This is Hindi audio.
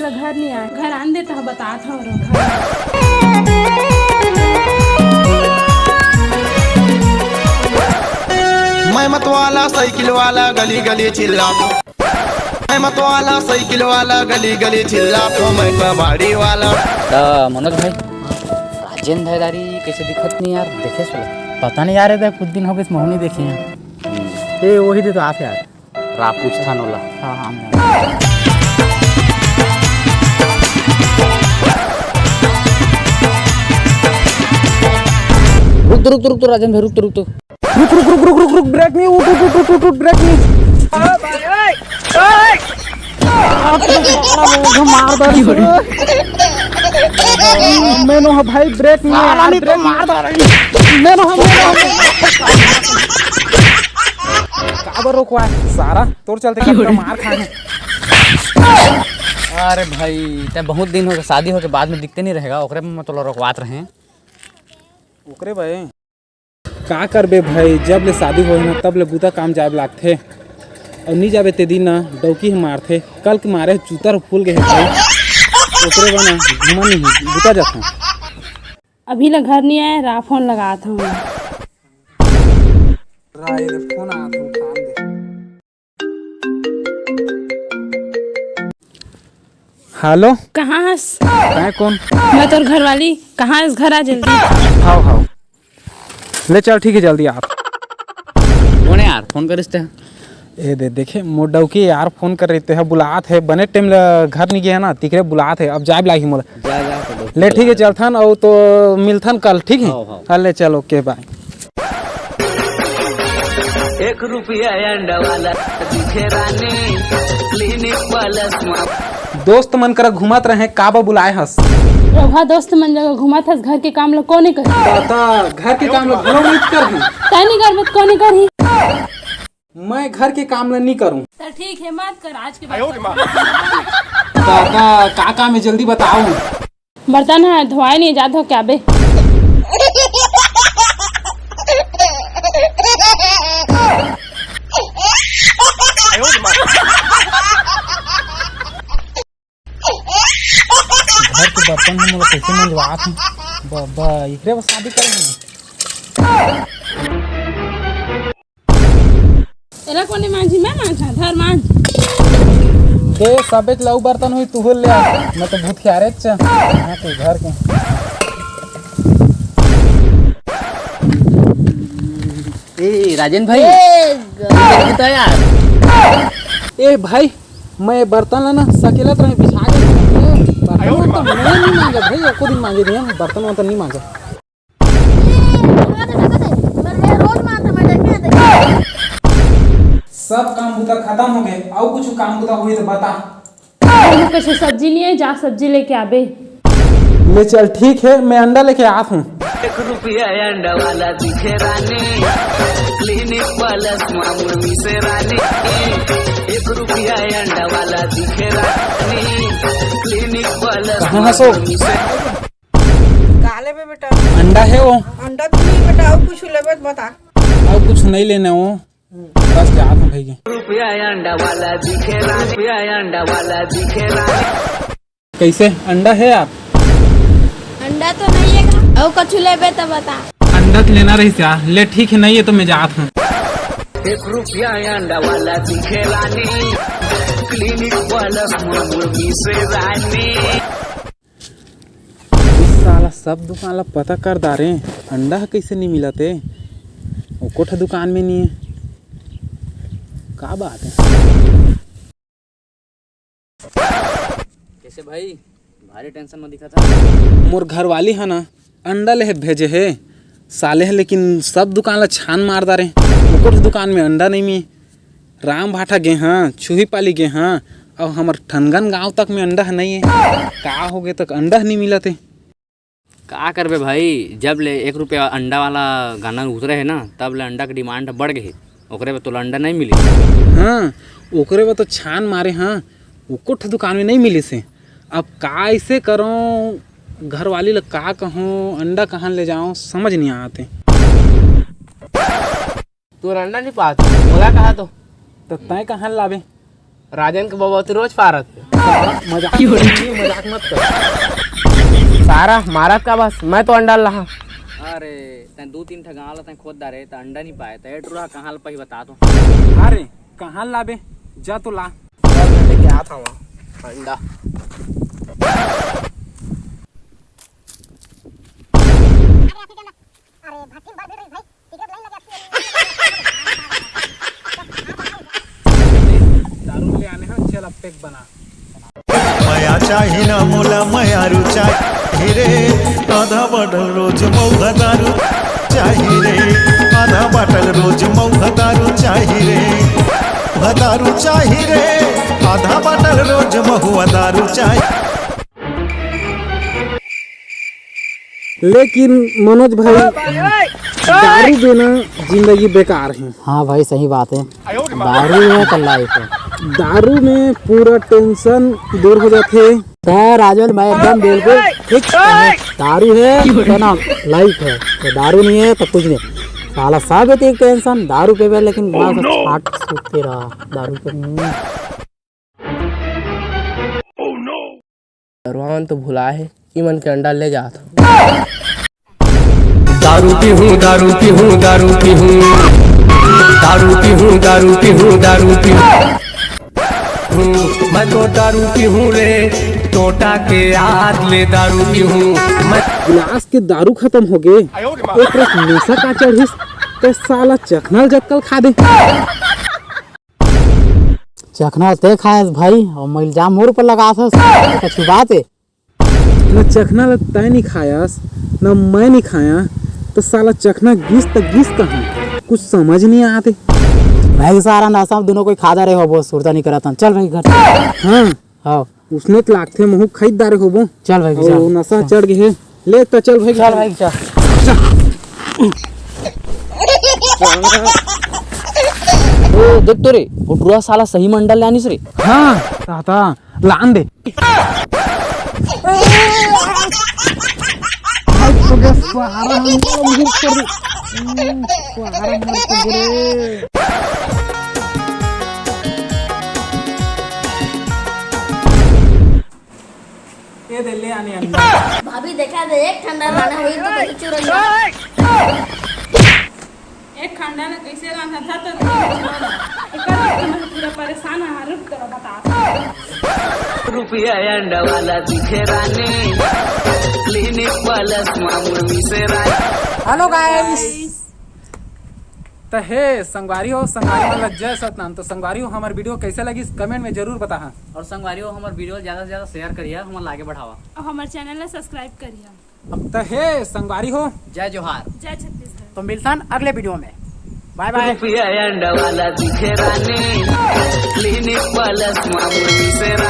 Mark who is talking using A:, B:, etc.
A: ला घर नहीं आए, घर आन दे तो बता था
B: मैं मतवाला साइकिल वाला गली गली चिल्ला, मैं मतवाला साइकिल वाला गली गली चिल्ला, मैं कबाड़ी वाला।
C: मनोज भाई राजेंद्र भाईदारी कैसे दिखत नहीं यार, देखे सोला
D: पता नहीं यार, कुछ दिन हो गए मोहनी देखे हैं। ये वही दे तो आप यार
C: रापूछ था नोला।
D: हाँ हाँ
C: रुक तो रुक तो रुक तो राजेंद्र भाई, रुक तो रुक तो
D: रुक रुक रुक रुक रुक रुक ब्रेक नहीं, उठ उठ उठ उठ उठ ब्रेक नहीं। मार दारी मैंने भाई ब्रेक नहीं ब्रेक मार दारी मैंने काबर रोकवा सारा तोर चलते का मार खाने।
C: अरे भाई ते बहुत दिन हो गए, शादी हो के बाद में दिखते नहीं रहेगा, ओकरे में मतलब रोकवात रहे
D: ओकरे भाई का करबे भाई, जब ले शादी हो ना तब ले बुता काम जाब लागथे और नहीं जाबे ते दिन ना डौकी मारथे। कल के मारे जूता फूल गए भाई, ओकरे बना घुमा नहीं बुता जाता।
A: अभी ला घर नहीं आए, रा फोन लगा था
D: फोन आया था उठा दे। हेलो
A: कहाँ हस?
D: काय कौन?
A: मैं तोर घर वाली, कहाँ हस? घर आ जल्दी।
D: हाउ हाउ ले चल ठीक है जल्दी आप।
C: कौन है यार फोन करिस ते?
D: ए दे देखे मोर डौकी यार फोन कर रही है, बुलात है बने टाइम घर नहीं गया ना तिकरे बुलात है, अब जाब लागी मोला।
C: जा जा तो
D: ले ठीक है चलथन और तो मिलथन कल, ठीक है?
C: हाँ।
D: हाँ ले चल ओके बाय।
E: ₹1 अंडा वाला दिखे रानी, क्लिनिक प्लस
D: दोस्त मन कर घुमत रहे काबा बुलाए हस।
A: रोहा दोस्त मन जगह घुमा था, घर के काम लोग कौन नहीं कर?
D: ताता घर के काम लोग घरों नहीं कर ही।
A: तय नहीं कर मत कौन नहीं कर ही?
D: मैं घर के काम ला नहीं करूं।
A: चल ठीक है मत कर आज के बाद।
D: ताता का काम है जल्दी बताओ।
A: बर्तन है धोए नहीं जात हो क्या बे?
D: घर के बर्तन हम लोग कैसे मंजवात हैं बाबा, इकरे बस शादी करेंगे।
A: एला कोने मांझी मैं मांझा धर मांझ
D: दे सबे लऊ बर्तन हुई तू ले आ, मैं तो भूत खियारे च हां के घर के।
C: ए राजेंद्र भाई तो यार
D: ए भाई मैं बर्तन लाना सकेला तो बिछा के बर्तन तो मैं नहीं मांगा भाई, एको दिन मांगे नहीं बर्तन तो नहीं मांगा। सब काम बुता खत्म हो गए, और कुछ काम बुता हुई तो बता।
A: कैसे सब्जी लिए जा, सब्जी लेके आबे।
D: ले चल ठीक है, मैं अंडा लेके आत हूँ।
E: ₹1 अंडा वाला दिखे रानी, क्लिनिक प्लस मामूली से रानी, ₹1 अंडा वाला दिखे रानी, क्लिनिक प्लस
D: कहाँ हंसो?
F: काले में बेटा
D: अंडा है वो?
F: अंडा तो नहीं बेटा, और कुछ लेबे बता।
D: और कुछ नहीं लेना वो, बस जात हूँ भाई।
E: ₹1 अंडा वाला दिखे रानी, अंडा वाला दिखे रानी।
D: कैसे अंडा है आप?
G: अंडा तो नहीं है का? और कुछ लेबे तो बता।
D: अंडा तो लेना रही क्या? ले ठीक है, नहीं है तो मैं जात हूँ।
E: ₹1 अंडा वाला दिखे रानी, क्लिनिक प्लस मामूली से रानी।
D: साला सब दुकान ला पता कर दारे, अंडा कैसे नहीं मिला थे? वो कोठा दुकान में नहीं है, क्या बात है?
C: कैसे भाई भारी टेंशन में दिखा था?
D: मोर घर वाली है ना अंडा ले भेजे है साले है, लेकिन सब दुकान ला छान मार दारे, वो कोठा दुकान में अंडा नहीं मिले। राम भाटा गए हाँ, चूही पाली गए हाँ, और हमार ठनगन गांव तक में अंडा नहीं है। का हो गए तक अंडा नहीं मिला थे।
C: का करबे भाई, जब ले ₹1 अंडा वाला गाना उतरे है ना, तब ले अंडा की डिमांड बढ़ गई, ओकरे पे तो अंडा नहीं मिली।
D: हाँ ओकरे पे तो छान मारे हाँ, वो कुछ दुकान में नहीं मिली से। अब कैसे करूँ, घर वाली लोग का कहूँ, अंडा कहाँ ले जाऊँ समझ नहीं आते।
C: तू अंडा नहीं पात बोला कहा तो
D: तय कहाँ लावे?
H: राजन के बाबा तो रोज फारत
D: मजाक मत कर।
H: सारा मारत का बस मैं तो अंडा रहा।
C: अरे तैं 2-3 ठा गाँव ला तैं खोद डारे तो अंडा नहीं पाए तो एट रहा कहाँ ला पही बता दो।
D: अरे कहाँ लाबे, जा तो ला।
H: लेके आता हूँ अंडा।
D: दारू ले आने हैं, चल अब पैक बना।
I: मया चाही ना मोला मयारू चाही रे, आधा बटल रोज मौघा दारू चाही रे, आधा बटल रोज मौघा दारू चाही रे, दारू चाही रे, आधा बटल रोज महुआ दारू चाही।
D: लेकिन मनोज भाई, दारू बिना जिंदगी बेकार है।
J: हाँ भाई सही बात है, दारू है तो लाइफ है।
D: दारू में पूरा टेंशन दूर हो जाते।
J: राजन भाई एकदम बिल्कुल ठीक है। दारू है तो ना लाइफ है, तो दारू नहीं है तो कुछ नहीं। साला सब है एक टेंशन दारू पे भी, लेकिन हाट सूखते रहा दारू पे।
H: दरवान तो भुला है कि मन के अंडा ले जाता।
E: दारू पीहूं दारू पीहूं दारू पीहूं दारू पीहूं दारू पीहूं दारू पीहूं मैं तो दारू पीहूं रे, टोटा के याद ले दारू पीहूं मैं।
D: गिलास के दारू खत्म हो गए, एक रस नशा का चढ़िस तो साला चखनल जक्कल खा दे।
J: चखना ते खाए भाई और मैं इल्जाम मोर पर लगा था, कछु बात है।
D: न चखना तय नहीं खायास न मैं नहीं खाया, तो साला चखना घिस तक घिस कहाँ, कुछ समझ नहीं आते।
J: भाई सारा नासा दोनों कोई खादा रहे हो, बहुत सुरता नहीं करा था। चल भाई घर।
D: हाँ
J: हाँ
D: उसने तो लागते महू खरीदारे हो वो।
J: चल भाई
D: और नशा चढ़ गए ले तो चल भाई।
J: चल भाई चल।
C: ओ देख तो रे वो पूरा साला सही मंडल लानिस रे।
D: हाँ ताता लान दे। ये दे ले आने अंडा।
G: भाभी देखा दे एक ठंडा लाना हुई तो कैसे चुरंगा।
A: एक खंडा ने कैसे रांधा था तो पूरा परेशान है। रुक करो बता।
E: रुपया अंडा वाला दिखे रानी, क्लिनिक वाला मामूल मिसे रानी।
D: हेलो गाइस, तो हे संगवारी हो, संगवारी वाला जय सतनाम। तो संगवारी हो हमारे वीडियो कैसे लगी कमेंट में जरूर बता।
C: और संगवारियों हमारे वीडियो ज़्यादा से ज़्यादा शेयर करिए, हमारे आगे बढ़ावा।
A: और हमारे चैनल को सब्सक्राइब करिए।
D: अब तो हे संगवारी हो,
C: जय जोहार,
A: जय छत्तीसगढ़।
J: तो मिलता है अगले वीडियो में। Bye bye.
E: रुपया अंडा वाला दिखे रानी, क्लिनिक वाला मामूल मिसे रानी।